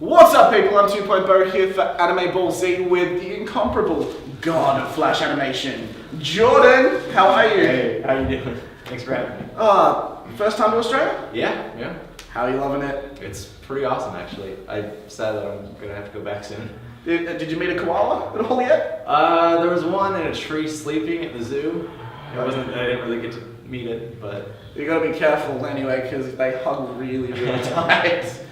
What's up, people? I'm 2.0 here for AnimeBallZ with the incomparable god of Flash animation, Jordan. How are you? Hey, how you doing? Thanks for having me. First time to Australia? Yeah. How are you loving it? It's pretty awesome, actually. I'm sad that I'm gonna have to go back soon. Did you meet a koala at all yet? There was one in a tree sleeping at the zoo. I didn't really get to meet it, but You gotta be careful anyway, because they hug really tight.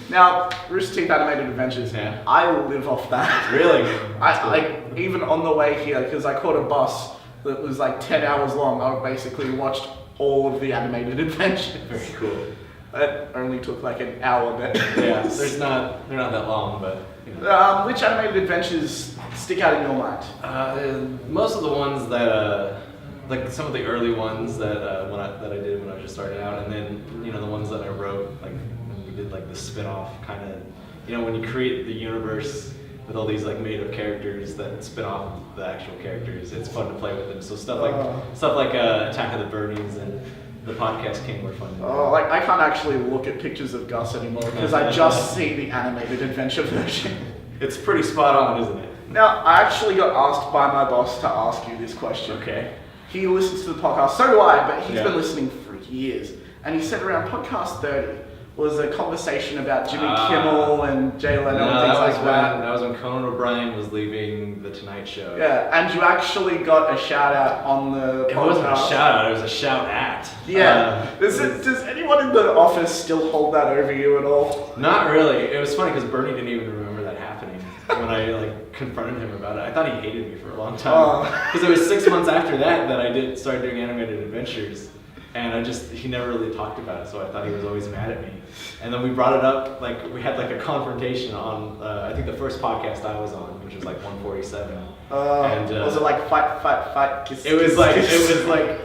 Now, Rooster Teeth Animated Adventures, Yeah. I live off that. really, I even on the way here, because I caught a bus that was like 10 hours long, I basically watched all of the animated adventures. very cool. It only took like an hour, but Yeah, they're not that long, but you know. which animated adventures stick out in your mind? Most of the ones that like some of the early ones that I did when I was just starting out, and then the ones that I wrote, like when we did like the spin-off kind of, when you create the universe with all these like made-up characters that spin off of the actual characters, it's fun to play with them. So stuff like Attack of the Birdies and the Podcast King were fun. Like I can't actually look at pictures of Gus anymore because I just see the animated adventure version. It's pretty spot on, isn't it? Now, I actually got asked by my boss to ask you this question. Okay. He listens to the podcast, so do I, but he's Yeah. been listening for years. And he said around podcast 30 was a conversation about Jimmy Kimmel and Jay Leno and things like that. That was when Conan O'Brien was leaving The Tonight Show. Yeah, and you actually got a shout out on the podcast. It wasn't a shout out, it was a shout at. Yeah. Does anyone in the office still hold that over you at all? Not really. It was funny because Bernie didn't even remember that happening when I confronted him about it. I thought he hated me for a long time. Because it was 6 months after that I started doing animated adventures. And he never really talked about it, so I thought he was always mad at me. And then we brought it up, we had a confrontation on, I think the first podcast I was on, which was 147. Was it fight, kiss, It was kiss? like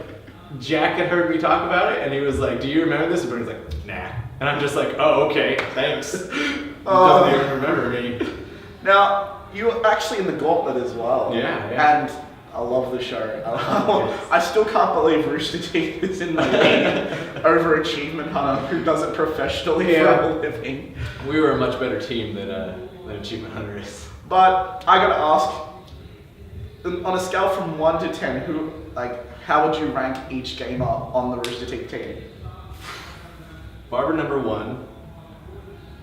Jack had heard me talk about it, and he was like, "Do you remember this?" And Bernie's like, "Nah." And I'm just like, "Oh, okay, thanks." Doesn't even remember me. Now, you were actually in the Gauntlet as well. Yeah. And I love the show. I still can't believe Rooster Teeth is in the league over Achievement Hunter, who does it professionally for a living. We were a much better team than Achievement Hunter is. But I gotta ask, on a scale from 1 to 10, how would you rank each gamer on the Rooster Teeth team? Barber number 1.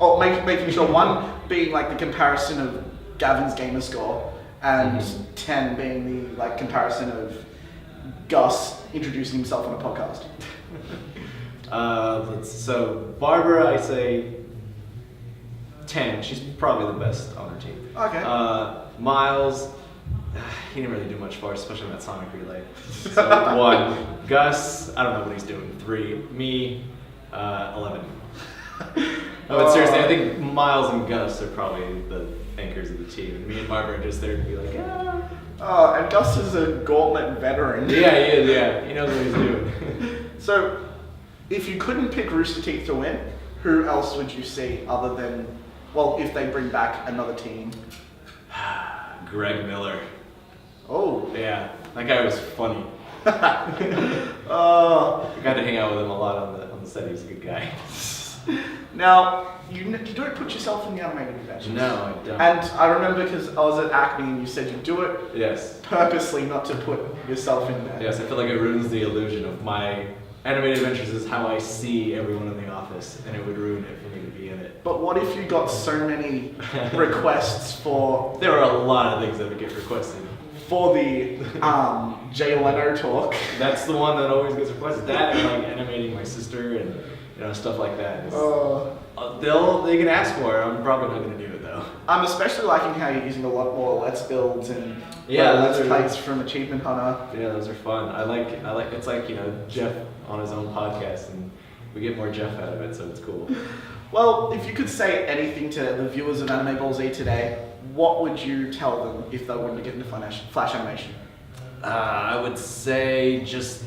Oh, making sure 1 being the comparison of Gavin's gamer score, and 10 being the comparison of Gus introducing himself on a podcast. So Barbara, I say 10. She's probably the best on her team. Okay. Miles, he didn't really do much for us, especially in that Sonic relay. So 1. Gus, I don't know what he's doing. 3. Me, 11. No, but seriously, I think Miles and Gus are probably the anchors of the team. And me and Barbara are just there to be like, yeah. And Gus is a Gauntlet veteran. Yeah, he is, yeah. He knows what he's doing. So, if you couldn't pick Rooster Teeth to win, who else would you see other than, if they bring back another team? Greg Miller. Oh. Yeah, that guy was funny. I got to hang out with him a lot on the set. He's a good guy. Now, you don't put yourself in the animated adventures. No, I don't. And I remember because I was at Acme and you said you do it Yes. purposely not to put yourself in there. Yes, I feel like it ruins the illusion of my animated adventures is how I see everyone in the office, and it would ruin it for me to be in it. But what if you got so many requests for There are a lot of things that would get requested. the Jay Leno talk? That's the one that always gets requested. That and animating my sister and stuff like that. They can ask for it. I'm probably not going to do it though. I'm especially liking how you're using a lot more Let's Builds and those Let's Plays from Achievement Hunter. Yeah, those are fun. I like. It's like Jeff on his own podcast, and we get more Jeff out of it, so it's cool. Well, if you could say anything to the viewers of AnimeBallZ today, what would you tell them if they wanted to get into Flash animation? I would say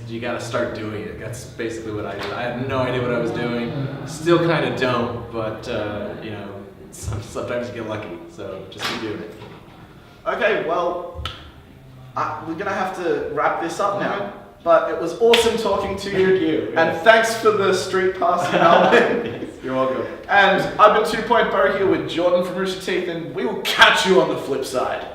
you gotta start doing it. That's basically what I did. I had no idea what I was doing. Still kind of don't, but sometimes you get lucky. So just keep doing it. Okay, well, we're gonna have to wrap this up now. But it was awesome talking to you. Thank you. And thanks for the street pass in Melbourne. You're welcome. And I've been 2 Point Bo here with Jordan from Rooster Teeth, and we will catch you on the flip side.